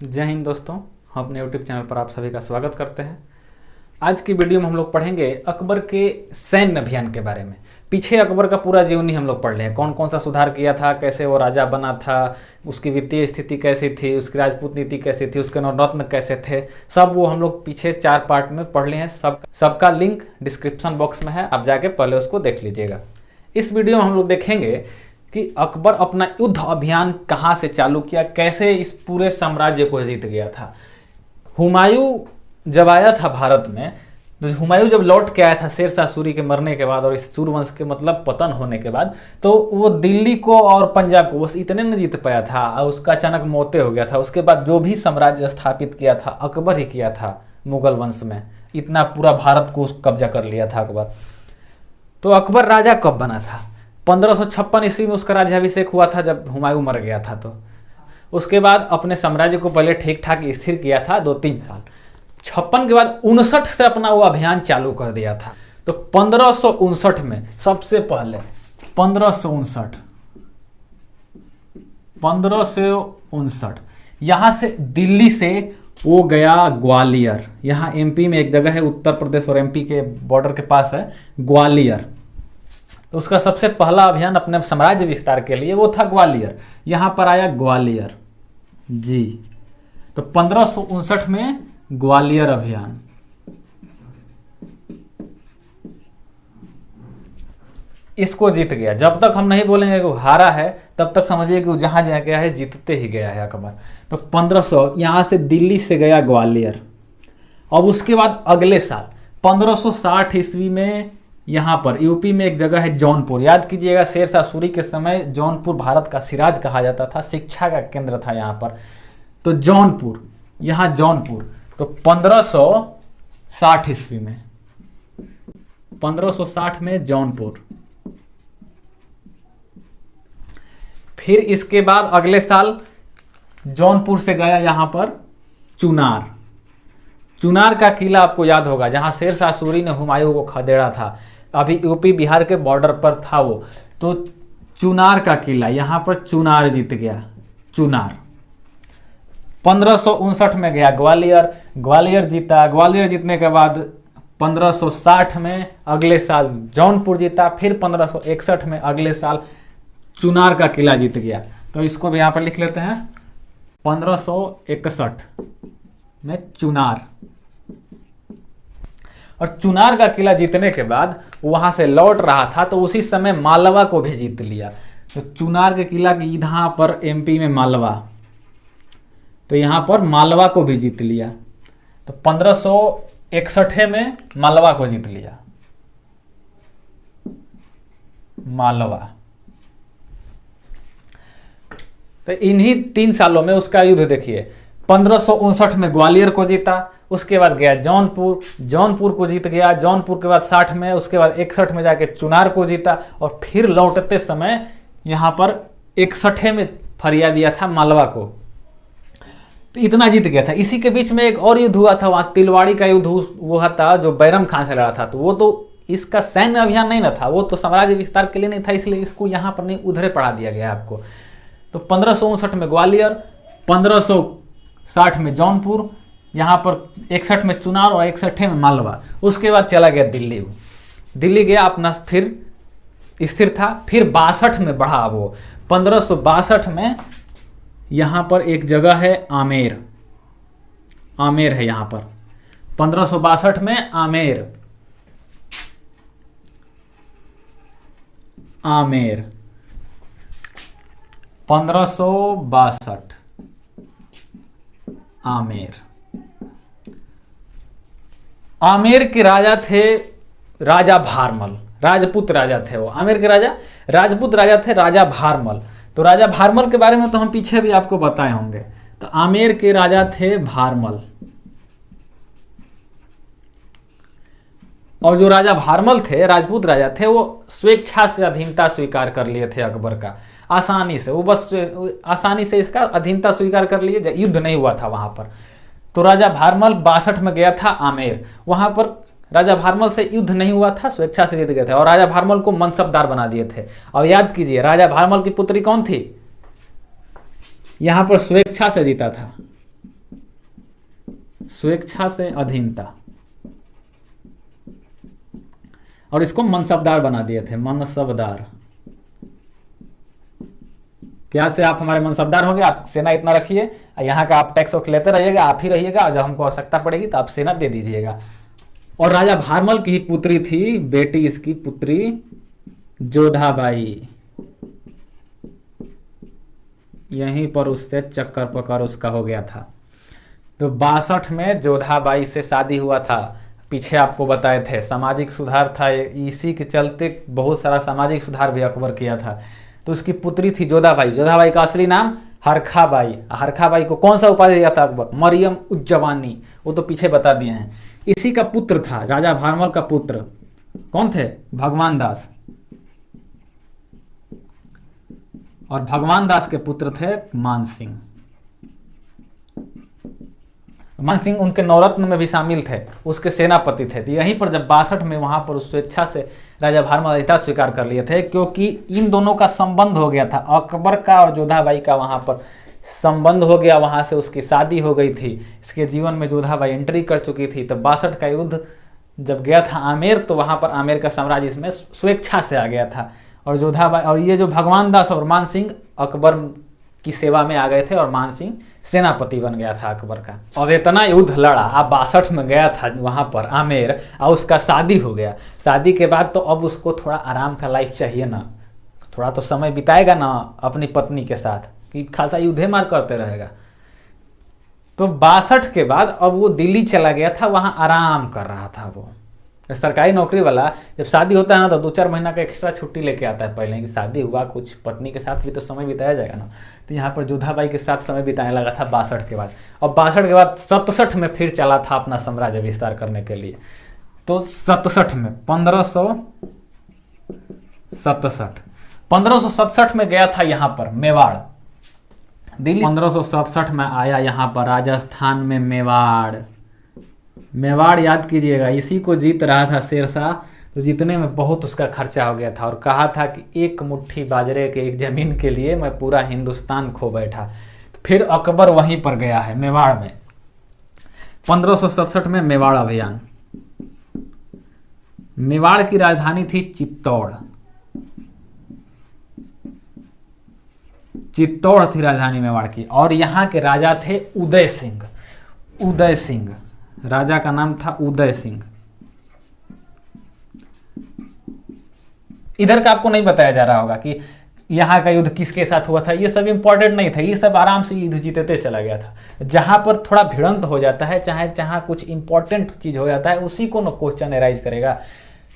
जय हिंद दोस्तों, हम अपने यूट्यूब चैनल पर आप सभी का स्वागत करते हैं। आज की वीडियो में हम लोग पढ़ेंगे अकबर के सैन्य अभियान के बारे में। पीछे अकबर का पूरा जीवनी हम लोग पढ़ लें, कौन कौन सा सुधार किया था, कैसे वो राजा बना था, उसकी वित्तीय स्थिति कैसी थी, उसकी राजपूत नीति कैसी थी, उसके नवरत्न कैसे थे, सब वो हम लोग पीछे 4 पार्ट में पढ़ लिए हैं। सबका लिंक डिस्क्रिप्शन बॉक्स में है, आप जाके पहले उसको देख लीजिएगा। इस वीडियो में हम लोग देखेंगे कि अकबर अपना युद्ध अभियान कहाँ से चालू किया, कैसे इस पूरे साम्राज्य को जीत गया था। हुमायूं जब आया था भारत में, तो हुमायूं जब लौट के आया था शेरशाह सूरी के मरने के बाद और इस सूर्यवंश के मतलब पतन होने के बाद, तो वो दिल्ली को और पंजाब को बस इतने न जीत पाया था और उसका अचानक मौते हो गया था। उसके बाद जो भी साम्राज्य स्थापित किया था अकबर ही किया था। मुगल वंश में इतना पूरा भारत को कब्जा कर लिया था अकबर। तो अकबर राजा कब बना था? 1556 ईस्वी में उसका राज्याभिषेक हुआ था, जब हुमायूं मर गया था। तो उसके बाद अपने साम्राज्य को पहले ठीक ठाक स्थिर किया था 2-3 साल। 56 के बाद 59 से अपना वो अभियान चालू कर दिया था। तो 1559 में सबसे पहले 1559 यहाँ से दिल्ली से वो गया ग्वालियर। यहाँ एमपी में एक जगह है, उत्तर प्रदेश और एमपी के बॉर्डर के पास है ग्वालियर। तो उसका सबसे पहला अभियान अपने साम्राज्य विस्तार के लिए वो था ग्वालियर। यहाँ पर आया ग्वालियर जी। तो 1559 में ग्वालियर अभियान। इसको जीत गया। जब तक हम नहीं बोलेंगे कि वो हारा है, तब तक समझिए कि वो जहाँ जहाँ गया है जीतते ही गया है अकबर। तो 1500 यहाँ से दिल्ली से गया ग्वालियर। अब उसके बाद अगले साल 1560 ईस्वी में यहाँ पर यूपी में एक जगह है जौनपुर। याद कीजिएगा, शेरशाह सूरी के समय जौनपुर भारत का सिराज कहा जाता था, शिक्षा का केंद्र था यहाँ पर। तो जौनपुर, यहाँ जौनपुर। तो 1560 ईस्वी में 1560 में जौनपुर। फिर इसके बाद अगले साल जौनपुर से गया यहाँ पर चुनार। चुनार का किला आपको याद होगा, जहाँ शेरशाह सूरी ने हुमायूं को खदेड़ा था। अभी यूपी बिहार के बॉर्डर पर था वो। तो चुनार का किला, यहाँ पर चुनार जीत गया। चुनार 1559 में गया ग्वालियर। ग्वालियर जीता। ग्वालियर जीतने के बाद 1560 में अगले साल जौनपुर जीता। फिर 1561 में अगले साल चुनार का किला जीत गया। तो इसको भी यहाँ पर लिख लेते हैं, 1561 में चुनार। और चुनार का किला जीतने के बाद वहां से लौट रहा था, तो उसी समय मालवा को भी जीत लिया। तो चुनार के किला की यहाँ पर एमपी में मालवा, तो यहाँ पर मालवा को भी जीत लिया। तो 1561 में मालवा को जीत लिया। मालवा। तो इन्हीं 3 सालों में उसका युद्ध देखिए। 1559 में ग्वालियर को जीता, उसके बाद गया जौनपुर, जौनपुर को जीत गया। जौनपुर के बाद 60 में, उसके बाद 61 में जाके चुनार को जीता। और फिर लौटते समय यहाँ पर 61 में फरिया दिया था मालवा को। तो इतना जीत गया था। इसी के बीच में एक और युद्ध हुआ था, वहाँ तिलवाड़ी का युद्ध वो था, जो बैरम खान से लड़ा था। तो वो तो इसका सैन्य अभियान नहीं ना था, वो तो साम्राज्य विस्तार के लिए नहीं था, इसलिए इसको यहाँ पर नहीं, उधरे पढ़ा दिया गया आपको। तो 1559 में ग्वालियर, 1560 में जौनपुर, यहाँ पर 61 में चुनार और 61 में मालवा। उसके बाद चला गया दिल्ली। दिल्ली गया, अपना फिर स्थिर था। फिर 62 में बढ़ा वो। 1562 में यहाँ पर एक जगह है आमेर। आमेर है यहाँ पर 1562 में आमेर। आमेर 1562 आमेर। आमेर के राजा थे राजा भारमल। राजपूत राजा थे वो। आमेर के राजा राजपूत राजा थे, राजा भारमल। तो राजा भारमल के बारे में तो हम पीछे भी आपको बताए होंगे। तो आमेर के राजा थे भारमल। और जो राजा भारमल थे, राजपूत राजा थे, वो स्वेच्छा से अधीनता स्वीकार कर लिए थे अकबर का। आसानी से वो बस आसानी से इसका अधीनता स्वीकार कर लिए, युद्ध नहीं हुआ था वहां पर। तो राजा भारमल 62 में गया था आमेर। वहां पर राजा भारमल से युद्ध नहीं हुआ था, स्वेच्छा से जीत गए थे और राजा भारमल को मनसबदार बना दिए थे। और याद कीजिए, राजा भारमल की पुत्री कौन थी? यहां पर स्वेच्छा से जीता था, स्वेच्छा से अधीनता, और इसको मनसबदार बना दिए थे, मनसबदार। क्या से आप हमारे मनसबदार हो गए, आप सेना इतना रखिए, यहाँ का आप टैक्स वैक्स लेते रहिएगा, आप ही रहिएगा, और जब हमको आवश्यकता पड़ेगी तो आप सेना दे दीजिएगा। और राजा भारमल की ही पुत्री थी, बेटी इसकी पुत्री जोधाबाई, यहीं पर उससे चक्कर पकड़ उसका हो गया था। तो 62 में जोधाबाई से शादी हुआ था। पीछे आपको बताए थे सामाजिक सुधार था, इसी के चलते बहुत सारा सामाजिक सुधार भी अकबर किया था। तो उसकी पुत्री थी जोधाबाई। जोधाबाई का असली नाम हरखाबाई। हरखाबाई को कौन सा उपाधि दिया था अकबर? मरियम उज्जवानी, वो तो पीछे बता दिए हैं। इसी का पुत्र था, राजा भारमल का पुत्र कौन थे? भगवान दास। और भगवान दास के पुत्र थे मान सिंह। मान सिंह उनके नवरत्न में भी शामिल थे, उसके सेनापति थे। तो यहीं पर जब 62 में वहां पर उस स्वेच्छा से राजा भारमल अधिकार स्वीकार कर लिए थे, क्योंकि इन दोनों का संबंध हो गया था, अकबर का और जोधाबाई का वहां पर संबंध हो गया, वहां से उसकी शादी हो गई थी। इसके जीवन में जोधाबाई एंट्री कर चुकी थी। तो 62 का युद्ध जब गया था आमेर, तो वहां पर आमेर का साम्राज्य इसमें स्वेच्छा से आ गया था। और जोधाबाई और ये जो भगवान दास और मान सिंह अकबर की सेवा में आ गए थे, और मान सिंह सेनापति बन गया था अकबर का। अब इतना युद्ध लड़ा, अब 62 में गया था वहां पर आमेर, और उसका शादी हो गया। शादी के बाद तो अब उसको थोड़ा आराम का लाइफ चाहिए ना, थोड़ा तो समय बिताएगा ना अपनी पत्नी के साथ, कि खासा युद्धे मार करते रहेगा। तो 62 के बाद अब वो दिल्ली चला गया था, वहां आराम कर रहा था। वो सरकारी नौकरी वाला जब शादी होता है ना, तो 2-4 महीना का एक्स्ट्रा छुट्टी लेके आता है पहले, कि शादी हुआ, कुछ पत्नी के साथ भी तो समय बिताया जाएगा ना। तो यहाँ पर जोधाबाई के साथ समय बिताने लगा था 62 के बाद। और 62 के बाद 67 में फिर चला था अपना साम्राज्य विस्तार करने के लिए। तो 67 में 1567 में गया था यहाँ पर मेवाड़, दिल्ली। 1567 में आया यहाँ पर राजस्थान में मेवाड़। मेवाड़ याद कीजिएगा, इसी को जीत रहा था शेरशाह। तो जीतने में बहुत उसका खर्चा हो गया था, और कहा था कि एक मुट्ठी बाजरे के एक जमीन के लिए मैं पूरा हिंदुस्तान खो बैठा। तो फिर अकबर वहीं पर गया है मेवाड़ में। 1567 में मेवाड़ अभियान। मेवाड़ की राजधानी थी चित्तौड़। चित्तौड़ थी राजधानी मेवाड़ की, और यहाँ के राजा थे उदय सिंह। उदय सिंह राजा का नाम था, उदय सिंह। इधर का आपको नहीं बताया जा रहा होगा कि यहाँ का युद्ध किसके साथ हुआ था, ये सब इंपॉर्टेंट नहीं था, ये सब आराम से युद्ध जीतते चला गया था। जहां पर थोड़ा भिड़ंत हो जाता है, चाहे जहां कुछ इंपॉर्टेंट चीज हो जाता है, उसी को न क्वेश्चन एराइज करेगा।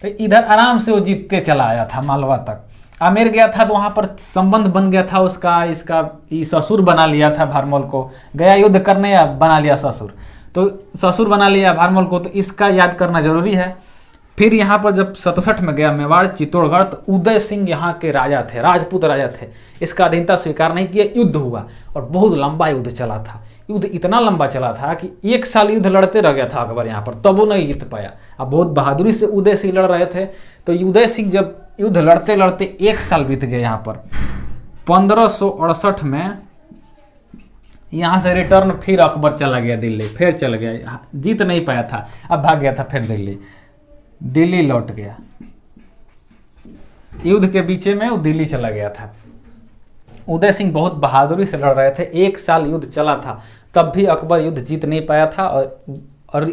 तो इधर आराम से वो जीतते चला आया था मालवा तक। आमेर गया था तो वहां पर संबंध बन गया था उसका, इसका ससुर बना लिया था भारमल को, गया युद्ध करने या बना लिया ससुर, तो ससुर बना लिया भारमल को, तो इसका याद करना जरूरी है। फिर यहाँ पर जब 67 में गया मेवाड़ चित्तौड़गढ़, तो उदय सिंह यहाँ के राजा थे, राजपूत राजा थे। इसका अधीनता स्वीकार नहीं किया, युद्ध हुआ, और बहुत लंबा युद्ध चला था। युद्ध इतना लंबा चला था कि 1 साल युद्ध लड़ते रह गया था अकबर यहाँ पर, तब वो नहीं जीत पाया। अब बहुत बहादुरी से उदय सिंह लड़ रहे थे। तो उदय सिंह जब युद्ध लड़ते लड़ते 1 साल बीत गए यहाँ पर, 1568 में यहाँ से रिटर्न फिर अकबर चला गया दिल्ली, फिर चल गया, जीत नहीं पाया था, अब भाग गया था फिर दिल्ली लौट गया। युद्ध के बीच में वो दिल्ली चला गया था। उदय सिंह बहुत बहादुरी से लड़ रहे थे, 1 साल युद्ध चला था, तब भी अकबर युद्ध जीत नहीं पाया था, और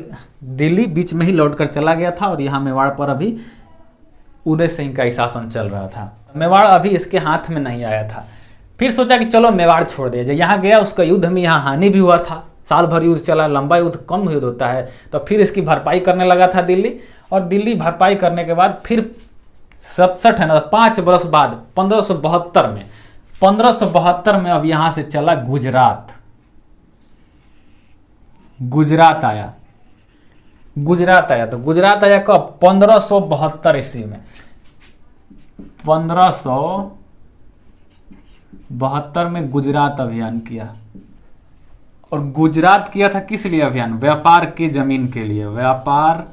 दिल्ली बीच में ही लौटकर चला गया था। और यहाँ मेवाड़ पर अभी उदय सिंह का ही शासन चल रहा था। मेवाड़ अभी इसके हाथ में नहीं आया था। फिर सोचा कि चलो मेवाड़ छोड़ दिया जाए। यहाँ गया, उसका युद्ध में यहाँ हानि भी हुआ था, साल भर युद्ध चला, लंबा युद्ध कम युद्ध होता है। तो फिर इसकी भरपाई करने लगा था दिल्ली, और दिल्ली भरपाई करने के बाद फिर 67 है ना, 5 वर्ष बाद 1572 में अब यहाँ से चला गुजरात। गुजरात आया। तो गुजरात आया कब? 1572 ईस्वी में। 1572 में गुजरात अभियान किया। और गुजरात किया था किस लिए अभियान? व्यापार की जमीन के लिए। व्यापार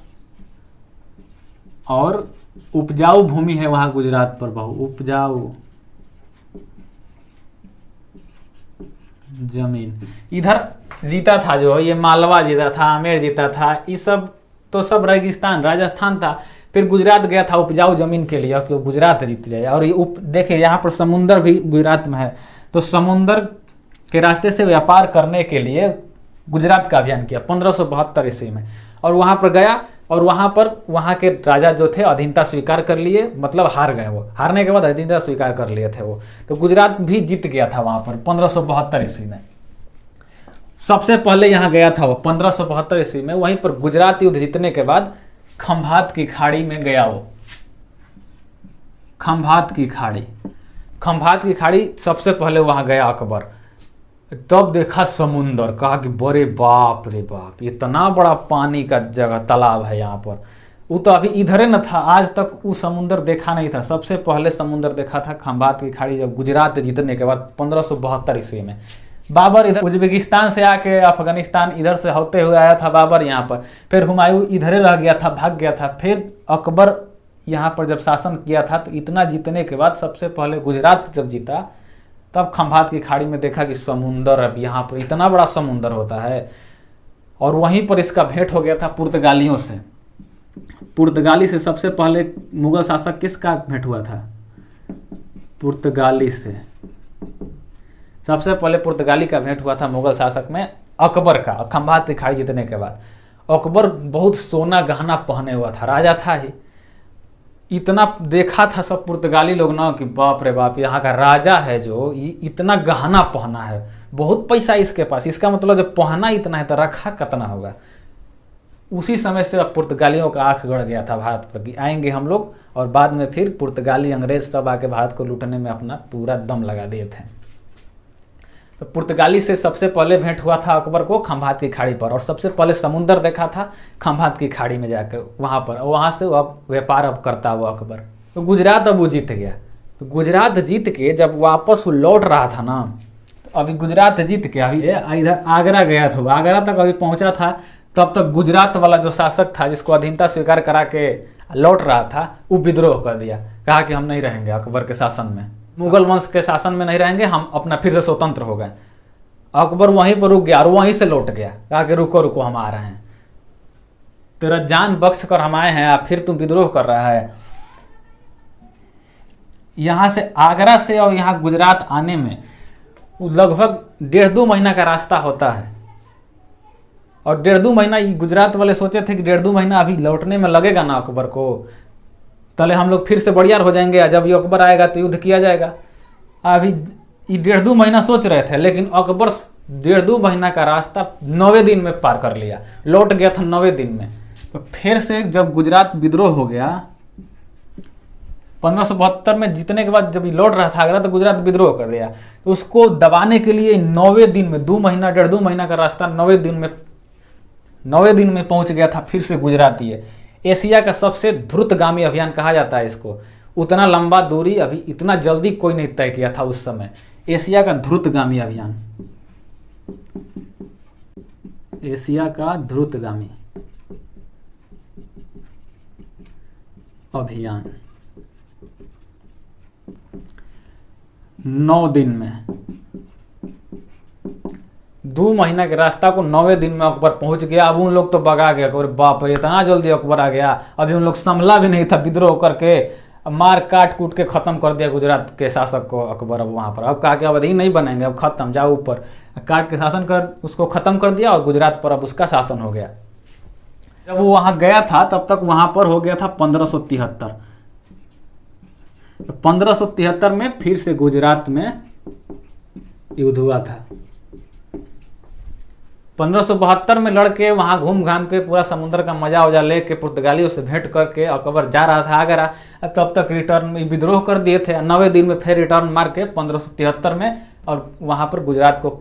और उपजाऊ भूमि है वहां गुजरात पर, बहुत उपजाऊ जमीन। इधर जीता था जो ये मालवा जीता था, आमेर जीता था, ये सब तो सब रेगिस्तान राजस्थान था। फिर गुजरात गया था उपजाऊ जमीन के लिए कि गुजरात जीत जाए। और ये देखिए यहाँ पर समुंदर भी गुजरात में है, तो समुंदर के रास्ते से व्यापार करने के लिए गुजरात का अभियान किया 1572 ईस्वी में। और वहाँ पर गया और वहाँ पर वहाँ के राजा जो थे अधीनता स्वीकार कर लिए, मतलब हार गए। वो हारने के बाद अधीनता स्वीकार कर लिए थे वो, तो गुजरात भी जीत गया था वहाँ पर 1572 ईस्वी में। सबसे पहले यहाँ गया था वो 1572 ईस्वी में। वहीं पर गुजरात युद्ध जीतने के बाद खंभात की खाड़ी में गया वो, खंभात की खाड़ी सबसे पहले वहां गया अकबर। तब देखा समुंदर, कहा कि बड़े बाप रे बाप, इतना बड़ा पानी का जगह तालाब है यहाँ पर। वो तो अभी इधरे न था, आज तक वो समुंदर देखा नहीं था। सबसे पहले समुंदर देखा था खंभात की खाड़ी जब गुजरात जीतने के बाद 1572 ईस्वी में। बाबर इधर उज्बेकिस्तान से आके अफगानिस्तान इधर से होते हुए आया था बाबर यहाँ पर। फिर हुमायूं इधरे रह गया था, भाग गया था। फिर अकबर यहाँ पर जब शासन किया था तो इतना जीतने के बाद सबसे पहले गुजरात जब जीता तब खंभात की खाड़ी में देखा कि समुंदर, अब यहाँ पर इतना बड़ा समुंदर होता है। और वहीं पर इसका भेंट हो गया था पुर्तगालियों से। पुर्तगाली से सबसे पहले मुगल शासक किसका भेंट हुआ था? पुर्तगाली से सबसे पहले पुर्तगाली का भेंट हुआ था मुगल शासक में अकबर का। खंभात की खाड़ी जीतने के बाद अकबर बहुत सोना गहना पहने हुआ था, राजा था ही। इतना देखा था सब पुर्तगाली लोग ना कि बाप रे बाप, यहाँ का राजा है जो इतना गहना पहना है, बहुत पैसा इसके पास, इसका मतलब जब पहना इतना है तो रखा कितना होगा। उसी समय से अब पुर्तगालियों का आंख गड़ गया था भारत पर कि आएंगे हम लोग, और बाद में फिर पुर्तगाली अंग्रेज सब आके भारत को लूटने में अपना पूरा दम लगा दिए थे। तो पुर्तगाली से सबसे पहले भेंट हुआ था अकबर को खंभात की खाड़ी पर, और सबसे पहले समुंदर देखा था खंभात की खाड़ी में जाकर वहाँ पर। और वहाँ से अब व्यापार अब करता वो अकबर। तो गुजरात अब वो जीत गया। तो गुजरात जीत के जब वापस वो लौट रहा था ना, तो अभी गुजरात जीत के अभी इधर आगरा गया था, आगरा तक अभी पहुँचा था। तब तक गुजरात वाला जो शासक था जिसको अधीनता स्वीकार करा के लौट रहा था, वो विद्रोह कर दिया। कहा कि हम नहीं रहेंगे अकबर के शासन में, मुगल वंश के शासन में नहीं रहेंगे, हम अपना फिर से स्वतंत्र हो गए। अकबर वहीं पर रुक गया और वहीं से लौट गया, कहा कि रुको रुको हम आ रहे हैं, तेरा जान बख्श कर हम आए हैं, फिर तुम विद्रोह कर रहा है। यहां से आगरा से और यहाँ गुजरात आने में लगभग 1.5-2 महीना का रास्ता होता है। और 1.5-2 महीना गुजरात वाले सोचे थे कि 1.5-2 महीना अभी लौटने में लगेगा ना अकबर को, तले हम लोग फिर से बढ़ियार हो जाएंगे, जब ये अकबर आएगा तो युद्ध किया जाएगा। अभी ये 1.5-2 महीना सोच रहे थे, लेकिन अकबर 1.5-2 महीना का रास्ता 9वें दिन में पार कर लिया, लौट गया था 9वें दिन में। तो फिर से जब गुजरात विद्रोह हो गया 1572 में जीतने के बाद, जब ये लौट रहा था आगरा तो गुजरात विद्रोह कर दिया। तो उसको दबाने के लिए 9वें दिन में, 2 महीना 1.5-2 महीना का रास्ता 9वें दिन में पहुंच गया था फिर से गुजरात। ये एशिया का सबसे द्रुतगामी अभियान कहा जाता है इसको। उतना लंबा दूरी अभी इतना जल्दी कोई नहीं तय किया था उस समय। एशिया का द्रुतगामी अभियान, एशिया का द्रुतगामी अभियान 9 दिन में, 2 महीना के रास्ता को 9वें दिन में अकबर पहुंच गया। अब उन लोग तो भगा गया, अरे बाप रे इतना जल्दी अकबर आ गया। अभी उन लोग संभला भी नहीं था, विद्रोह करके मार काट कूट के खत्म कर दिया गुजरात के शासक को अकबर। अब वहां पर अब कहा कि अब ही नहीं बनेंगे, अब खत्म, जाओ ऊपर, काट के शासन कर उसको खत्म कर दिया और गुजरात पर अब उसका शासन हो गया। जब वो वहां गया था तब तक वहां पर हो गया था 1573। 1573 में फिर से गुजरात में युद्ध हुआ था। 1572 में लड़के वहां घूम घाम के पूरा समुद्र का मजा वजा लेके पुर्तगालियों से भेंट करके अकबर जा रहा था आगरा। तब तक रिटर्न विद्रोह कर दिए थे। 9वें दिन में फिर रिटर्न मार के 1573 में, और वहां पर गुजरात को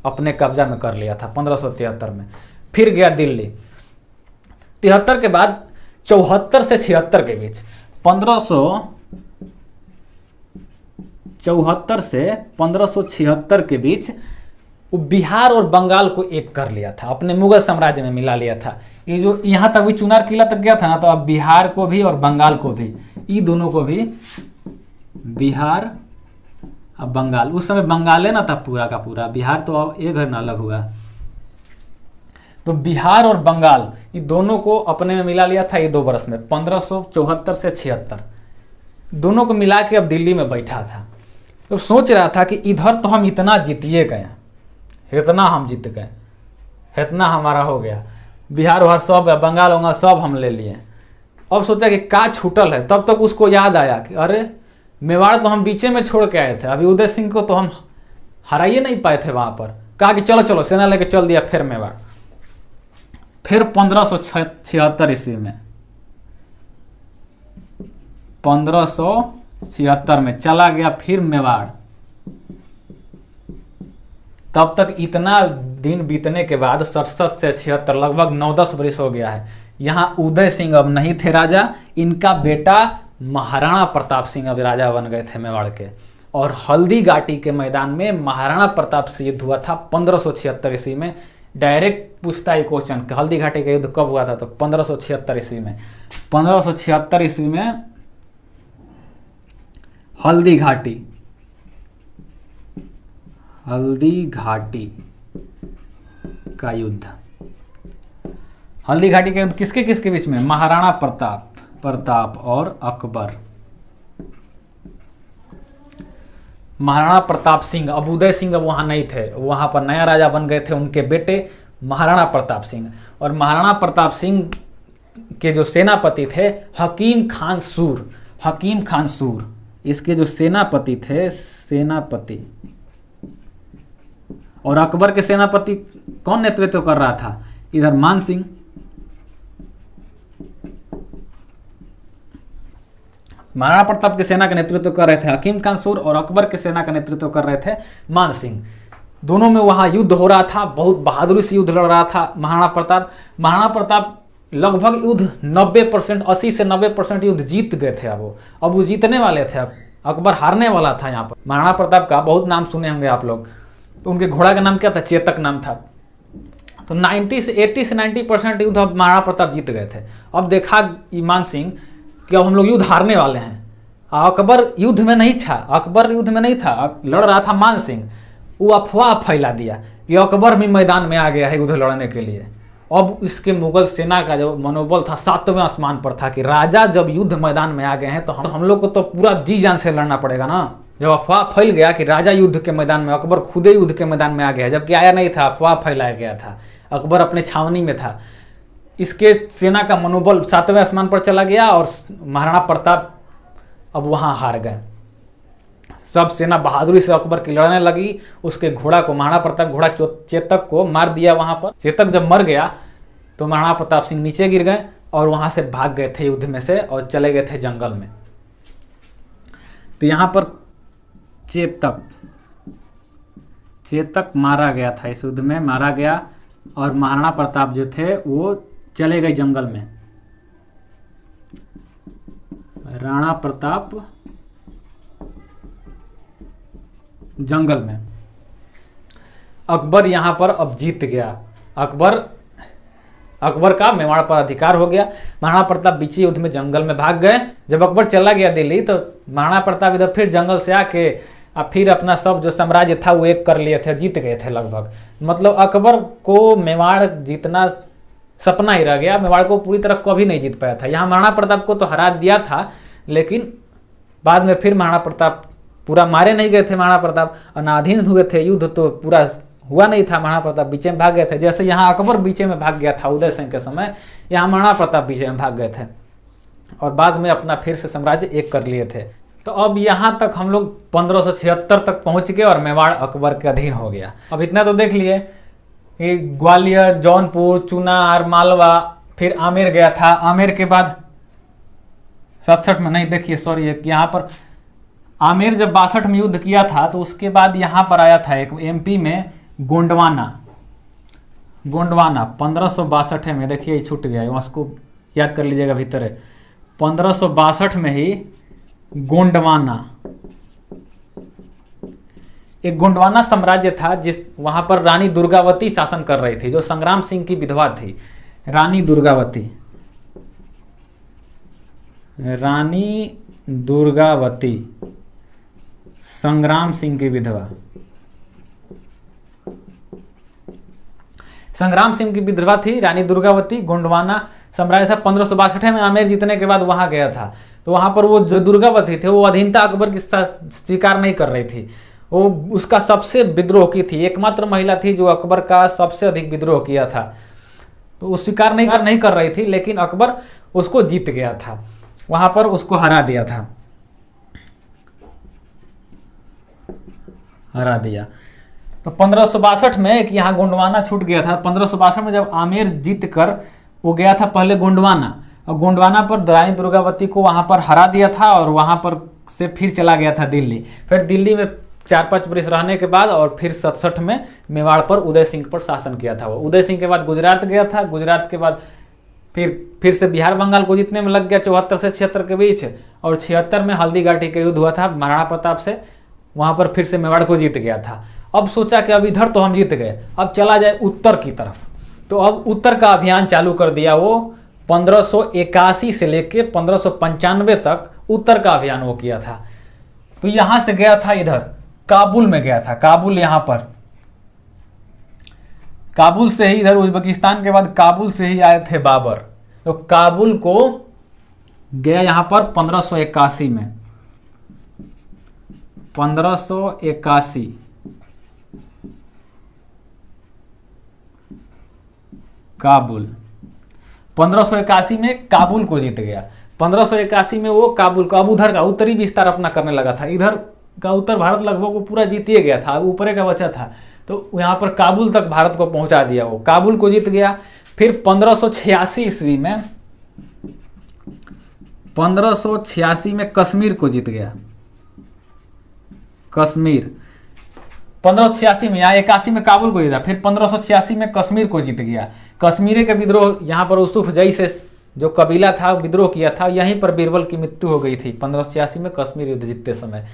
अपने कब्जा में कर लिया था 1573 में। फिर गया दिल्ली। 73 के बाद 74 से 76 के बीच, 1574 से 1576 के बीच वो बिहार और बंगाल को एक कर लिया था, अपने मुगल साम्राज्य में मिला लिया था। ये जो यहाँ तक भी चुनार किला तक गया था ना, तो अब बिहार को भी और बंगाल को भी, ये दोनों को भी, बिहार अब बंगाल, उस समय बंगाले ना था पूरा का पूरा, बिहार तो अब एक घर ना अलग हुआ। तो बिहार और बंगाल ये दोनों को अपने में मिला लिया था ये 2 बरस में, 1574 से 76 दोनों को मिला के अब दिल्ली में बैठा था। तो सोच रहा था कि इधर तो हम इतना जीतिए गए, इतना हम जीत गए, इतना हमारा हो गया, बिहार वहार सब, बंगाल वंगाल सब हम ले लिए। अब सोचा कि का छूटल है, तब तक उसको याद आया कि अरे मेवाड़ तो हम बीचे में छोड़ के आए थे, अभी उदय सिंह को तो हम हराइए नहीं पाए थे वहाँ पर। कहा कि चलो चलो, सेना लेके चल दिया फिर मेवाड़। फिर 1576 ईस्वी में, 1576 में चला गया फिर मेवाड़। तब तक इतना दिन बीतने के बाद 67 से 76 लगभग 9-10 वर्ष हो गया है। यहाँ उदय सिंह अब नहीं थे राजा, इनका बेटा महाराणा प्रताप सिंह अब राजा बन गए थे मेवाड़ के। और हल्दी घाटी के मैदान में महाराणा प्रताप से युद्ध हुआ था 1576 ईस्वी में। डायरेक्ट पूछता है क्वेश्चन, हल्दी घाटी का युद्ध कब हुआ था, तो 1576 ईस्वी में। 1576 ईस्वी में हल्दी घाटी का युद्ध। हल्दी घाटी का युद्ध किसके किसके बीच में? महाराणा प्रताप और अकबर। महाराणा प्रताप सिंह, अब उदय सिंह अब वहां नहीं थे, वहां पर नया राजा बन गए थे उनके बेटे महाराणा प्रताप सिंह। और महाराणा प्रताप सिंह के जो सेनापति थे हकीम खान सूर, इसके जो सेनापति थे, और अकबर के सेनापति कौन नेतृत्व कर रहा था? इधर मान सिंह, महाराणा प्रताप की सेना का नेतृत्व कर रहे थे हकीम खान सूर, और अकबर की सेना का नेतृत्व कर रहे थे मान सिंह। दोनों में वहां युद्ध हो रहा था, बहुत बहादुरी से युद्ध लड़ रहा था महाराणा प्रताप लगभग युद्ध 90%, 80 से 90% युद्ध जीत गए थे। अब वो जीतने वाले थे, अकबर हारने वाला था। यहाँ पर महाराणा प्रताप का बहुत नाम सुने होंगे आप लोग। तो उनके घोड़ा का नाम क्या था? चेतक नाम था। तो 80 से 90% युद्ध अब महाराणा प्रताप जीत गए थे। अब देखा मान सिंह कि अब हम लोग युद्ध हारने वाले हैं। अकबर युद्ध में नहीं था, लड़ रहा था मान सिंह। वो अफवाह फैला दिया कि अकबर भी मैदान में आ गया है युद्ध लड़ने के लिए। अब इसके मुगल सेना का जो मनोबल था 7वें आसमान पर था कि राजा जब युद्ध मैदान में आ गए हैं तो हम लोग को तो पूरा जी जान से लड़ना पड़ेगा ना। जब अफवाह फैल गया कि राजा युद्ध के मैदान में, अकबर खुद ही युद्ध के मैदान में आ गया है, जबकि आया नहीं था, अफवाह फैलाया गया था, अकबर अपने छावनी में था। इसके सेना का मनोबल 7वें आसमान पर चला गया और महाराणा प्रताप अब वहां हार गए। सब सेना बहादुरी से अकबर की लड़ने लगी। उसके घोड़ा को, महाराणा प्रताप घोड़ा चेतक को मार दिया वहां पर। चेतक जब मर गया तो महाराणा प्रताप सिंह नीचे गिर गए और वहां से भाग गए थे युद्ध में से और चले गए थे जंगल में। तो यहां पर चेतक मारा गया था, इस युद्ध में मारा गया और महाराणा प्रताप जो थे वो चले गए जंगल में। राणा प्रताप जंगल में। अकबर यहां पर अब जीत गया। अकबर का मेवाड़ पर अधिकार हो गया। महाराणा प्रताप बीचे युद्ध में जंगल में भाग गए। जब अकबर चला गया दिल्ली तो महाराणा प्रताप इधर फिर जंगल से आके अब फिर अपना सब जो साम्राज्य था वो एक कर लिए थे, जीत गए थे लगभग। मतलब अकबर को मेवाड़ जीतना सपना ही रह गया, मेवाड़ को पूरी तरह कभी नहीं जीत पाया था। यहाँ महाराणा प्रताप को तो हरा दिया था, लेकिन बाद में फिर महाराणा प्रताप पूरा मारे नहीं गए थे। महाराणा प्रताप अनाधीन हुए थे, युद्ध तो पूरा हुआ नहीं था। महाराणा प्रताप बीचे में भाग गए थे। जैसे यहाँ अकबर बीचे में भाग गया था उदय सिंह के समय, यहाँ महाराणा प्रताप बीचे में भाग गए थे और बाद में अपना फिर से साम्राज्य एक कर लिए थे। तो अब यहाँ तक हम लोग 1576 तक पहुंच गए और मेवाड़ अकबर के अधीन हो गया। अब इतना तो देख लिए कि ग्वालियर, जौनपुर, चुनार, मालवा, फिर आमेर गया था। आमेर के बाद 67 में नहीं, देखिए सॉरी, यहाँ पर आमेर जब 62 में युद्ध किया था तो उसके बाद यहाँ पर आया था एक एमपी में गोंडवाना 1562 में। देखिए ये छूट गया, उसको याद कर लीजिएगा भीतर है। 1562 में ही गोंडवाना, एक गोंडवाना साम्राज्य था जिस वहां पर रानी दुर्गावती शासन कर रही थी, जो संग्राम सिंह की विधवा थी। रानी दुर्गावती संग्राम सिंह की विधवा। संग्राम सिंह की विधवा थी रानी दुर्गावती। गोंडवाना साम्राज्य था 1562 में आमेर जीतने के बाद वहां गया था। तो वहां पर वो जो दुर्गावती थे वो अधीनता अकबर की स्वीकार नहीं कर रही थी। वो उसका सबसे विद्रोह की थी, एकमात्र महिला थी जो अकबर का सबसे अधिक विद्रोह किया था। तो वो स्वीकार नहीं कर रही थी, लेकिन अकबर उसको जीत गया था, वहां पर उसको हरा दिया था, हरा दिया। तो 1562 में एक यहाँ गोंडवाना छूट गया था। 1562 में जब आमेर जीत कर वो गया था पहले गोंडवाना, और गोंडवाना पर रानी दुर्गावती को वहां पर हरा दिया था और वहां पर से फिर चला गया था दिल्ली। फिर दिल्ली में 4-5 वर्ष रहने के बाद और फिर 67 में मेवाड़ पर उदय सिंह पर शासन किया था। वो उदय सिंह के बाद गुजरात गया था, गुजरात के बाद फिर से बिहार बंगाल को जीतने में लग गया 74 से 76 के बीच, और 76 में हल्दी घाटी का युद्ध हुआ था महाराणा प्रताप से, वहां पर फिर से मेवाड़ को जीत गया था। अब सोचा कि अब इधर तो हम जीत गए, अब चला जाए उत्तर की तरफ। तो अब उत्तर का अभियान चालू कर दिया वो 1581 से लेके 1595 तक उत्तर का अभियान वो किया था। तो यहां से गया था इधर काबुल में गया था, काबुल यहां पर, काबुल से ही इधर उज्बेकिस्तान के बाद काबुल से ही आए थे बाबर। तो काबुल को गया यहां पर 1581 में, 1581 काबुल, 1581 में काबुल को जीत गया। 1581 में वो काबुल को, अब उधर का उत्तरी विस्तार अपना करने लगा था। इधर का उत्तर भारत लगभग वो पूरा जीतिए गया था, अब ऊपरे का बचा था। तो यहाँ पर काबुल तक भारत को पहुंचा दिया, वो काबुल को जीत गया। फिर 1586 ईस्वी में, 1586 में कश्मीर को जीत गया, कश्मीर 1586 में, यहाँ 81 में काबुल को जीता, फिर 1586 में कश्मीर को जीत गया। कश्मीर का विद्रोह यहाँ पर यूसुफ जई से जो कबीला था विद्रोह किया था, यहीं पर बीरबल की मृत्यु हो गई थी 1586 में कश्मीर युद्ध जीतते समय।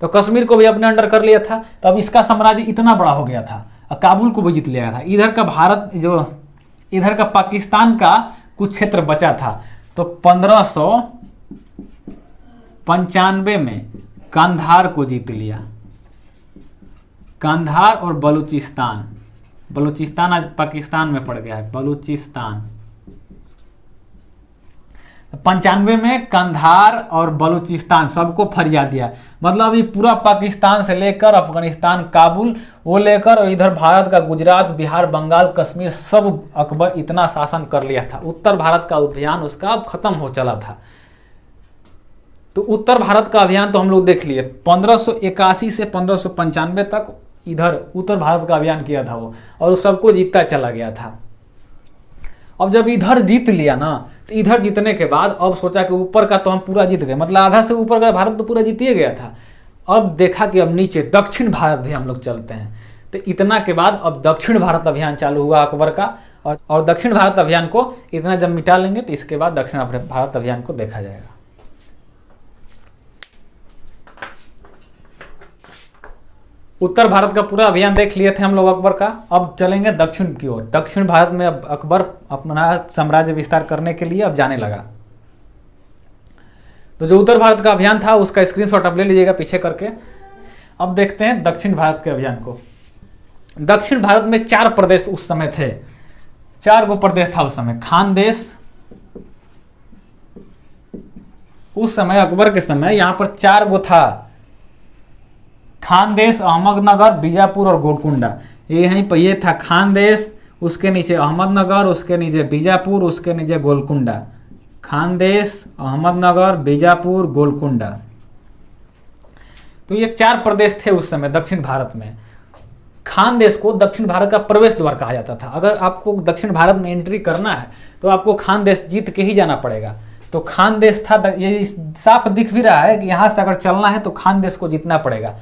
तो कश्मीर को भी अपने अंडर कर लिया था। तो अब इसका साम्राज्य इतना बड़ा हो गया था, काबुल को भी जीत लिया था। इधर का भारत जो इधर का पाकिस्तान का कुछ क्षेत्र बचा था। तो 1595 में कंधार को जीत लिया, कंधार और बलूचिस्तान, बलूचिस्तान आज पाकिस्तान में पड़ गया है, बलूचिस्तान। 95 में कंधार और बलूचिस्तान सबको फरिया दिया। मतलब अभी पूरा पाकिस्तान से लेकर अफगानिस्तान, काबुल वो लेकर और इधर भारत का गुजरात, बिहार, बंगाल, कश्मीर सब अकबर इतना शासन कर लिया था। उत्तर भारत का अभियान उसका अब खत्म हो चला था। तो उत्तर भारत का अभियान तो हम लोग देख लिए। 1581 से 1595 तक इधर उत्तर भारत का अभियान किया था वो, और सबको जीतता चला गया था। अब जब इधर जीत लिया ना, तो इधर जीतने के बाद अब सोचा कि ऊपर का तो हम पूरा जीत गए, मतलब आधा से ऊपर का भारत तो पूरा जीतिए गया था। अब देखा कि अब नीचे दक्षिण भारत भी हम लोग चलते हैं। तो इतना के बाद अब दक्षिण भारत अभियान चालू हुआ अकबर का, और दक्षिण भारत अभियान को इतना जब मिटा लेंगे तो इसके बाद दक्षिण भारत अभियान को देखा जाएगा। उत्तर भारत का पूरा अभियान देख लिए थे हम लोग अकबर का। अब चलेंगे दक्षिण की ओर। दक्षिण भारत में अब अकबर अपना साम्राज्य विस्तार करने के लिए अब जाने लगा। तो जो उत्तर भारत का अभियान था उसका स्क्रीनशॉट आप ले लीजिएगा पीछे करके। अब देखते हैं दक्षिण भारत के अभियान को। दक्षिण भारत में 4 प्रदेश उस समय थे, 4 गो प्रदेश था उस समय। खानदेश, उस समय अकबर के समय यहां पर 4 गो था, खानदेश, अहमदनगर, बीजापुर और गोलकुंडा। ये यहीं पर ये था खानदेश, उसके नीचे अहमदनगर, उसके नीचे बीजापुर, उसके नीचे गोलकुंडा। खानदेश, अहमदनगर, बीजापुर, गोलकुंडा। तो ये 4 प्रदेश थे उस समय दक्षिण भारत में। खानदेश को दक्षिण भारत का प्रवेश द्वार कहा जाता था। अगर आपको दक्षिण भारत में एंट्री करना है तो आपको खानदेश जीत के ही जाना पड़ेगा। तो खानदेश था, ये साफ दिख भी रहा है कि यहां से अगर चलना है तो खानदेश को जीतना पड़ेगा।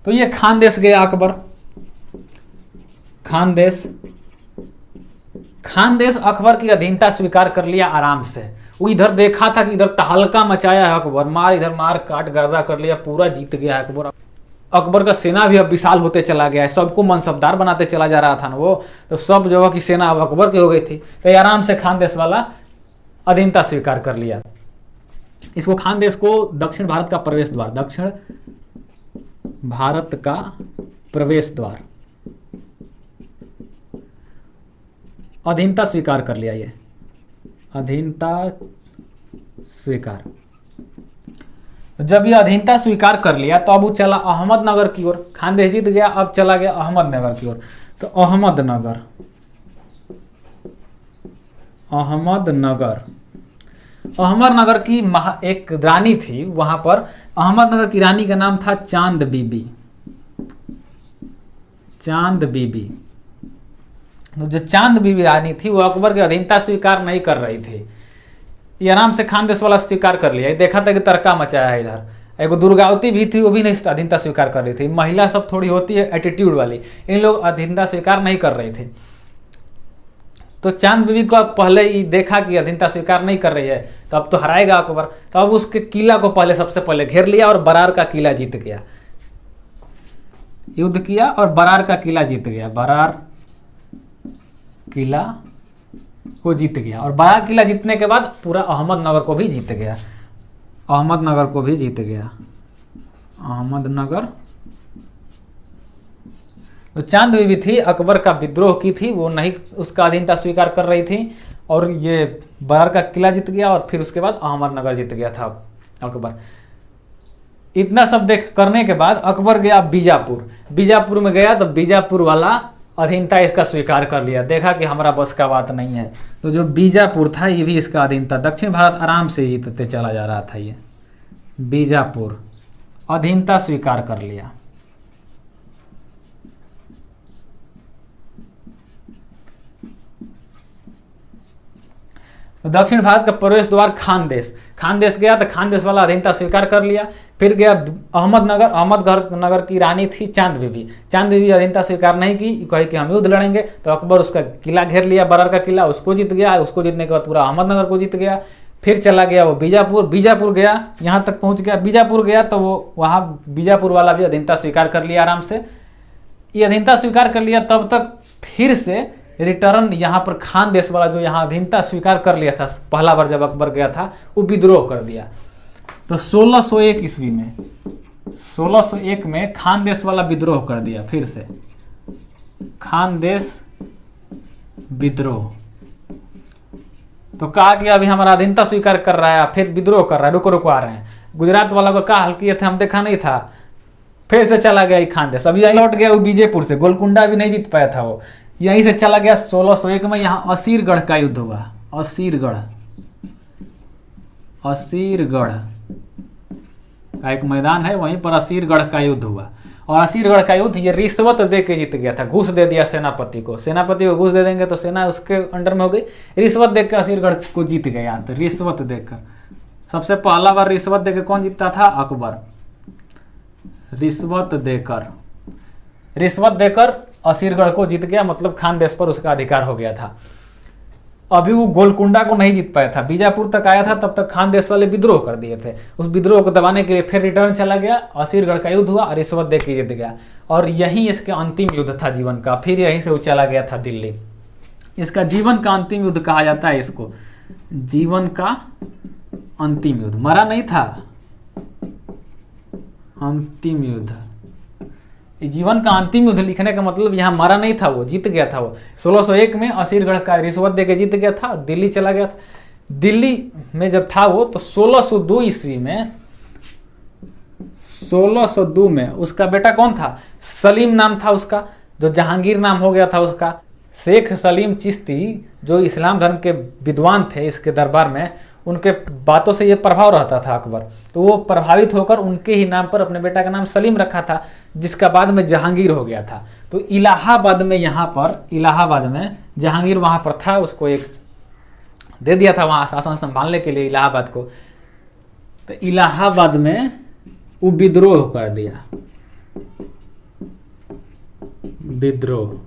तो ये खानदेश गया अकबर। खानदेश, खानदेश अकबर की अधीनता स्वीकार कर लिया आराम से। वो इधर देखा था कि इधर तहलका मचाया है अकबर, मार इधर मार काट गर्दा कर लिया, पूरा जीत गया है अकबर। अकबर का सेना भी अब विशाल होते चला गया है, सबको मनसबदार बनाते चला जा रहा था ना वो, तो सब जगह की सेना अब अकबर की हो गई थी। तो आराम से खानदेश वाला अधीनता स्वीकार कर लिया। इसको खानदेश को दक्षिण भारत का प्रवेश द्वार, दक्षिण भारत का प्रवेश द्वार, अधीनता स्वीकार कर लिया। ये अधीनता स्वीकार, जब ये अधीनता स्वीकार कर लिया तो अब वो चला अहमदनगर की ओर। खानदेश जीत गया, अब चला गया अहमदनगर की ओर। तो अहमदनगर, अहमदनगर की एक रानी थी वहां पर। अहमदनगर की रानी का नाम था चांद बीबी। चांद बीबी, जो चांद बीबी रानी थी वो अकबर की अधीनता स्वीकार नहीं कर रही थी। ये आराम से खानदेश वाला स्वीकार कर लिया। देखा था कि तड़का मचाया है इधर। एक दुर्गावती भी थी, वो भी नहीं अधीनता स्वीकार कर रही थी। महिला सब थोड़ी होती है एटीट्यूड वाली, इन लोग अधीनता स्वीकार नहीं कर रही थी। तो चांद बीबी को पहले ही देखा कि अधीनता स्वीकार नहीं कर रही है, तो अब तो हराएगा अकबर। तो अब उसके किला को पहले सबसे पहले घेर लिया और बरार का किला जीत गया। युद्ध किया और बरार का किला जीत गया। बरार किला को जीत गया और बरार किला जीतने के बाद पूरा अहमदनगर को भी जीत गया। अहमदनगर को भी जीत गया। अहमदनगर। तो चांद बीबी थी, अकबर का विद्रोह की थी, वो नहीं उसका अधीनता स्वीकार कर रही थी और ये बरार का किला जीत गया और फिर उसके बाद अहमदनगर जीत गया था अकबर। इतना सब देख करने के बाद अकबर गया बीजापुर। बीजापुर में गया तो बीजापुर वाला अधीनता इसका स्वीकार कर लिया। देखा कि हमारा बस का बात नहीं है, तो जो बीजापुर था ये भी इसका अधीनता। दक्षिण भारत आराम से जीतते चला जा रहा था। ये बीजापुर अधीनता स्वीकार कर लिया। दक्षिण भारत का प्रवेश द्वार खानदेश। खानदेश गया तो खानदेश वाला अधीनता स्वीकार कर लिया। फिर गया अहमदनगर। अहमदनगर की रानी थी चांद बीबी। चांद बीबी अधीनता स्वीकार नहीं की, कही कि हम युद्ध लड़ेंगे। तो अकबर उसका किला घेर लिया, बरार का किला, उसको जीत गया। उसको जीतने के बाद पूरा अहमदनगर को जीत गया। फिर चला गया वो बीजापुर। बीजापुर गया, यहाँ तक पहुँच गया। बीजापुर गया तो वो वहाँ बीजापुर वाला भी अधीनता स्वीकार कर लिया आराम से। ये अधीनता स्वीकार कर लिया, तब तक फिर से रिटर्न यहाँ पर खानदेश वाला जो यहाँ अधीनता स्वीकार कर लिया था पहला बार जब अकबर गया था, वो विद्रोह कर दिया। तो 1601 ईस्वी में, 1601 में खानदेश वाला विद्रोह कर दिया। फिर से खानदेश विद्रोह। तो कहा कि अभी हमारा अधीनता स्वीकार कर रहा है, फिर विद्रोह कर रहा है, रुको रुको आ रहे हैं। गुजरात वाला को क्या हल किए थे हम देखा नहीं था। फिर से चला गया खानदेश। अभी यहीं लौट गया वो बीजेपुर से। गोलकुंडा भी नहीं जीत पाया था वो, यहीं से चला गया। 1601 में यहाँ असीरगढ़ का युद्ध हुआ। असीरगढ़, असीरगढ़ का एक मैदान है, वहीं पर असीरगढ़ का युद्ध हुआ। और असीरगढ़ का युद्ध ये रिश्वत दे के जीत गया था। घूस दे दिया सेनापति को। सेनापति को घूस दे देंगे तो सेना उसके अंडर में हो गई। रिश्वत दे के असीरगढ़ को जीत गया। तो रिश्वत देकर, सबसे पहला बार रिश्वत दे के कौन जीतता था? अकबर। रिश्वत देकर, रिश्वत देकर असीरगढ़ को जीत गया, मतलब खानदेश पर उसका अधिकार हो गया था। अभी वो गोलकुंडा को नहीं जीत पाया था, बीजापुर तक आया था, तब तक खानदेश वाले विद्रोह कर दिए थे। उस विद्रोह को दबाने के लिए फिर रिटर्न चला गया। असीरगढ़ का युद्ध हुआ और रिश्वत दे के जीत गया। और यही इसके अंतिम युद्ध था जीवन का। फिर यहीं से वो चला गया था दिल्ली। इसका जीवन का अंतिम युद्ध कहा जाता है इसको, जीवन का अंतिम युद्ध। मरा नहीं था, अंतिम युद्ध। जीवन का अंतिम युद्ध लिखने का मतलब यहाँ मरा नहीं था, वो जीत गया था। वो 1601 में असीरगढ़ का रिश्वत देके जीत गया था, दिल्ली चला गया था। दिल्ली में जब था वो, तो 1602 ईस्वी में, 1602 में उसका बेटा कौन था? सलीम नाम था उसका, जो जहांगीर नाम हो गया था उसका। शेख सलीम चिश्ती जो इस्लाम धर्म के विद्वान थे इसके दरबार में, उनके बातों से ये प्रभाव रहता था अकबर। तो वो प्रभावित होकर उनके ही नाम पर अपने बेटा का नाम सलीम रखा था, जिसका बाद में जहांगीर हो गया था। तो इलाहाबाद में, यहाँ पर इलाहाबाद में जहांगीर वहाँ पर था, उसको एक दे दिया था वहाँ शासन संभालने के लिए इलाहाबाद को। तो इलाहाबाद में वो विद्रोह कर दिया। विद्रोह,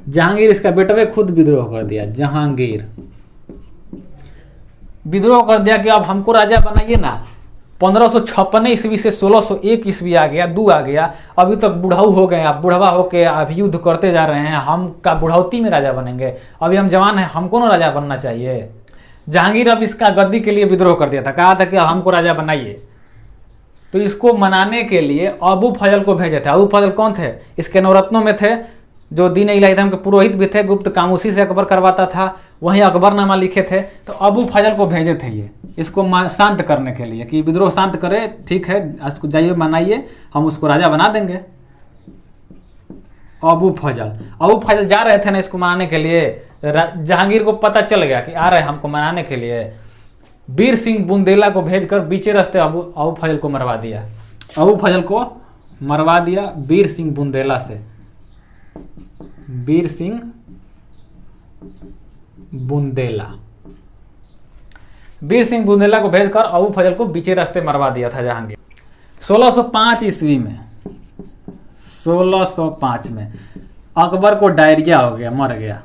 जहांगीर इसका बेटा ने खुद विद्रोह कर दिया। जहांगीर विद्रोह कर दिया कि अब हमको राजा बनाइए ना। 1556 ईस्वी से 1601 ईस्वी आ गया, 2 आ गया। अभी तक बुढ़ाऊ हो गए, अब बुढ़वा होके अभी युद्ध करते जा रहे हैं। हम का बुढ़ौती में राजा बनेंगे? अभी हम जवान हैं, हमको ना राजा बनना चाहिए। जहांगीर अब इसका गद्दी के लिए विद्रोह कर दिया था, कहा था कि अब हमको राजा बनाइए। तो इसको मनाने के लिए अबू फजल को भेजे थे। अबू फजल कौन थे? इसके नवरत्नों में थे, जो दीन इलाही धर्म के पुरोहित भी थे, गुप्त काम उसी से अकबर करवाता था, वहीं अकबरनामा लिखे थे। तो अबू फजल को भेजे थे ये इसको शांत करने के लिए कि विद्रोह शांत करे, ठीक है उसको जाइए मनाइए, हम उसको राजा बना देंगे। अबू फजल जा रहे थे ना इसको मनाने के लिए। जहांगीर को पता चल गया कि आ रहे हमको मनाने के लिए। वीर सिंह बुंदेला को भेजकर बीचे रास्ते अबू फजल को मरवा दिया। अबू फजल को मरवा दिया वीर सिंह बुंदेला से। वीर सिंह बुंदेला को भेजकर अबू फजल को बीचे रास्ते मरवा दिया था जहांगीर। 1605 ईस्वी में 1605 में अकबर को डायरिया हो गया, मर गया।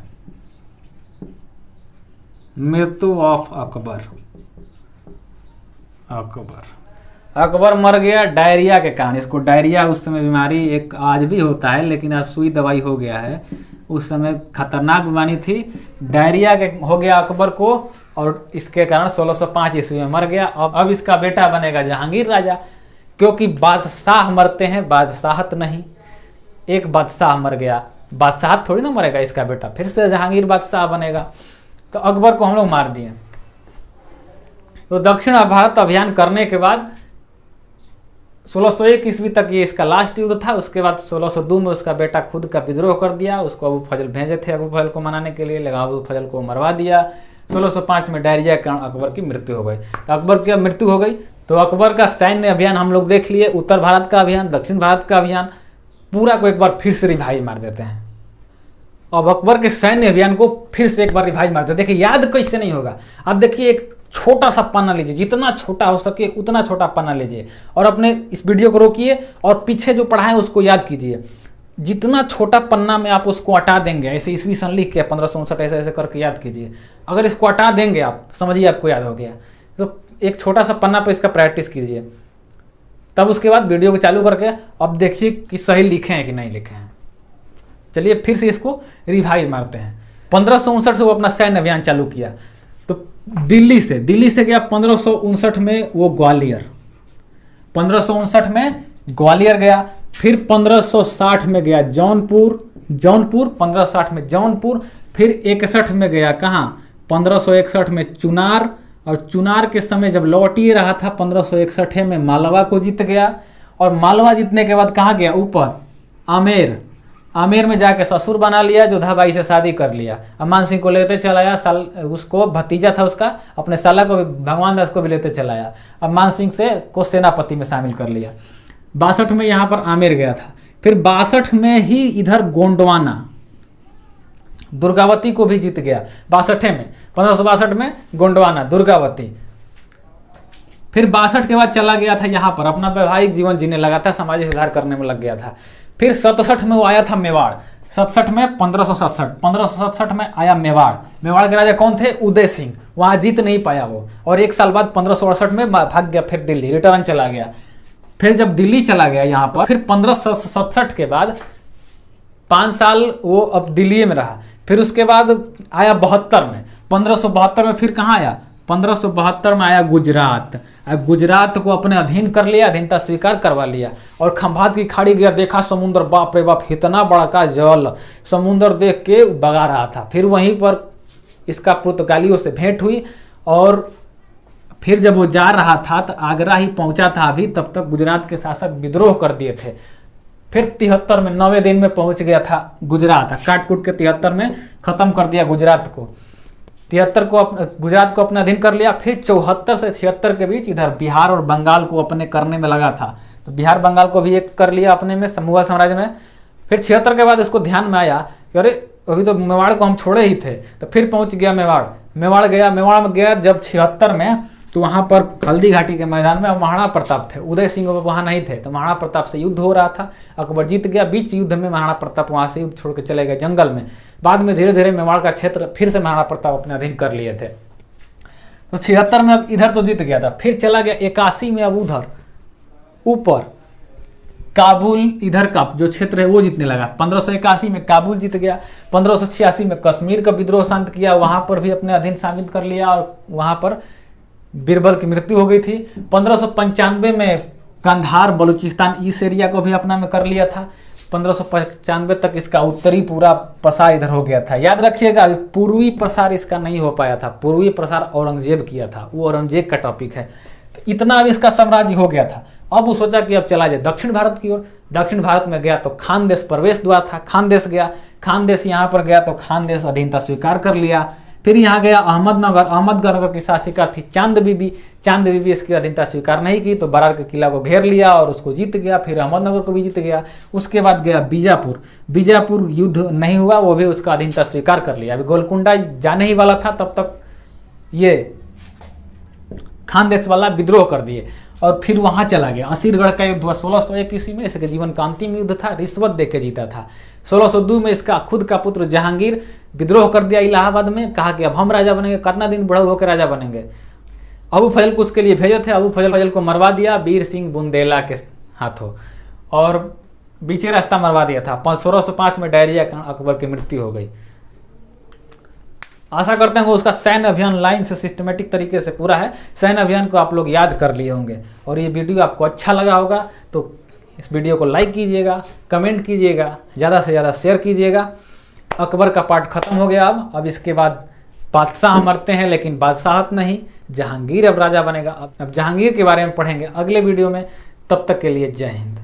मृत्यु ऑफ अकबर मर गया डायरिया के कारण। इसको डायरिया उस समय बीमारी एक आज भी होता है, लेकिन अब सुई दवाई हो गया है। उस समय खतरनाक बीमारी थी, डायरिया के हो गया अकबर को, और इसके कारण 1605 ईस्वी में मर गया। अब इसका बेटा बनेगा जहांगीर राजा, क्योंकि बादशाह मरते हैं, बादशाहत नहीं। एक बादशाह मर गया, बादशाहत थोड़ी ना मरेगा इसका बेटा, फिर से जहांगीर बादशाह बनेगा। तो अकबर को हम लोग मार दिए। तो दक्षिण भारत अभियान करने के बाद 1601 ईस्वी तक ये इसका लास्ट युद्ध था। उसके बाद 1602 में उसका बेटा खुद का विद्रोह कर दिया। उसको अबू फजल भेजे थे अबू फजल को मनाने के लिए, लेकिन अबू फजल को मरवा दिया। 1605 में डायरिया के कारण अकबर की मृत्यु हो गई। तो अकबर की मृत्यु हो गई तो अकबर का सैन्य अभियान हम लोग देख लिए, उत्तर भारत का अभियान, दक्षिण भारत का अभियान, पूरा को एक बार फिर से रिवाइज मार देते हैं। अब अकबर के सैन्य अभियान को फिर से एक बार रिवाइज मारते हैं। देखिए याद कैसे नहीं होगा। अब देखिए एक छोटा सा पन्ना लीजिए, जितना छोटा हो सके उतना छोटा पन्ना लीजिए, और अपने इस वीडियो को रोकिए और पीछे जो पढ़ा है उसको याद कीजिए। जितना छोटा पन्ना में आप उसको हटा देंगे, ऐसे ईस्वी सन लिख के 1559 ऐसे ऐसे करके याद कीजिए। अगर इसको हटा देंगे आप, समझिए आपको याद हो गया। तो एक छोटा सा पन्ना पे इसका प्रैक्टिस कीजिए, तब उसके बाद वीडियो को चालू करके अब देखिए कि सही लिखे हैं कि नहीं लिखे हैं। चलिए फिर से इसको रिवाइज मारते हैं। 1559 से वो अपना सैन्य अभियान चालू किया। तो दिल्ली से गया 1559 में वो ग्वालियर, 1559 में ग्वालियर गया। फिर 1560 में गया जौनपुर 1560 में जौनपुर। फिर 61 में गया कहाँ? 1561 में चुनार, और चुनार के समय जब लौट ही रहा था 1561 में मालवा को जीत गया। और मालवा जीतने के बाद कहाँ गया? ऊपर आमेर में जाके ससुर बना लिया, जोधाबाई से शादी कर लिया। अमान सिंह को लेते चलाया, उसको भतीजा था उसका, अपने साला को भगवान दास को भी लेते चलाया। अमान सिंह को सेनापति में शामिल कर लिया। 62 में यहाँ पर आमेर गया था। फिर 62 में ही इधर गोंडवाना दुर्गावती को भी जीत गया। 62 में 1562 में गोंडवाना दुर्गावती। फिर 62 के बाद चला गया था यहाँ पर, अपना वैवाहिक जीवन जीने लगा था, सामाजिक सुधार करने में लग गया था। फिर 67 में वो आया था मेवाड़, 67 में 1567 में आया मेवाड़ के राजा कौन थे? उदय सिंह। वहाँ जीत नहीं पाया वो, और एक साल बाद 1568 में भाग गया, फिर दिल्ली रिटर्न चला गया। फिर जब दिल्ली चला गया यहाँ पर, फिर 1567 के बाद 5 साल वो अब दिल्ली में रहा। फिर उसके बाद आया 72 में, 1572 में फिर कहाँ आया? 1572 में आया गुजरात। गुजरात को अपने अधीन कर लिया, अधीनता स्वीकार करवा लिया। और खंभात की खाड़ी गया, देखा समुद्र, बाप रे बाप इतना बड़ा का जल, समुद्र देख के बगा रहा था। फिर वहीं पर इसका पुर्तगालियों से भेंट हुई, और फिर जब वो जा रहा था तो आगरा ही पहुंचा था अभी, तब तक गुजरात के शासक विद्रोह कर दिए थे। फिर 73 में 90 दिन में पहुंच गया था गुजरात, काट कूट के 73 में खत्म कर दिया गुजरात को। 73 को गुजरात को अपने अधीन कर लिया। फिर 74 से 76 के बीच इधर बिहार और बंगाल को अपने करने में लगा था। तो बिहार बंगाल को भी एक कर लिया अपने में, मुगल साम्राज्य में। फिर 76 के बाद इसको ध्यान में आया कि अरे अभी तो मेवाड़ को हम छोड़े ही थे, तो फिर पहुंच गया मेवाड़ में गया जब 76 में, तो वहाँ पर हल्दी घाटी के मैदान में महाराणा प्रताप थे, उदय सिंह वहाँ नहीं थे। तो महाराणा प्रताप से युद्ध हो रहा था, अकबर जीत गया। बीच युद्ध में महाराणा प्रताप वहाँ से युद्ध छोड़ के चले गए जंगल में। बाद में धीरे धीरे मेवाड़ का क्षेत्र फिर से महाराणा प्रताप अपने अधीन कर लिए थे। तो 76 में अब इधर तो जीत गया था, फिर चला गया 81 में, अब उधर ऊपर काबुल इधर का जो क्षेत्र है वो जीतने लगा। 1581 में काबुल जीत गया। 1586 में कश्मीर का विद्रोह शांत किया, वहां पर भी अपने अधीन शामिल कर लिया, और वहां पर बीरबल की मृत्यु हो गई थी। 1595 में कंधार बलूचिस्तान इस एरिया को भी अपना में कर लिया था। 1595 तक इसका उत्तरी पूरा प्रसार इधर हो गया था। याद रखिएगा पूर्वी प्रसार इसका नहीं हो पाया था, पूर्वी प्रसार औरंगजेब किया था, वो औरंगजेब का टॉपिक है। तो इतना अब इसका साम्राज्य हो गया था। अब वो सोचा कि अब चला जाए दक्षिण भारत की ओर। दक्षिण भारत में गया तो खान देश प्रवेश द्वार था, खान देश गया, खान देश यहाँ पर गया तो खान देश अधीनता स्वीकार कर लिया। फिर यहाँ गया अहमदनगर, अहमदनगर की शासिका थी चांद बीबी, चांद बीबी इसकी अधीनता स्वीकार नहीं की तो बरार के किला को घेर लिया और उसको जीत गया। फिर अहमदनगर को भी जीत गया। उसके बाद गया बीजापुर, बीजापुर युद्ध नहीं हुआ, वो भी उसका अधीनता स्वीकार कर लिया। अभी गोलकुंडा जाने ही वाला था तब तक ये खानदेश वाला विद्रोह कर दिए और फिर वहां चला गया। असीरगढ़ का युद्ध हुआ 1601 ईस्वी में, इसके जीवन का अंतिम युद्ध था, रिश्वत देके जीता था। 1602 में इसका खुद का पुत्र जहांगीर विद्रोह कर दिया इलाहाबाद में, कहा कि अब हम राजा बनेंगे, कितना दिन बूढ़ा होकर राजा बनेंगे। अबू फजल को उसके लिए भेजे थे, अबू फजल को मरवा दिया वीर सिंह बुंदेला के हाथों और बीचे रास्ता मरवा दिया था। 1605 में डायरिया के अकबर की मृत्यु हो गई। आशा करते हैं कि उसका सैन्य अभियान लाइन से सिस्टमेटिक तरीके से पूरा है। सैन्य अभियान को आप लोग याद कर लिए होंगे और ये वीडियो आपको अच्छा लगा होगा तो इस वीडियो को लाइक कीजिएगा, कमेंट कीजिएगा, ज़्यादा से ज़्यादा शेयर कीजिएगा। अकबर का पार्ट खत्म हो गया। अब इसके बाद बादशाह मरते हैं लेकिन बादशाहत नहीं, जहांगीर अब राजा बनेगा। अब जहांगीर के बारे में पढ़ेंगे अगले वीडियो में। तब तक के लिए जय हिंद।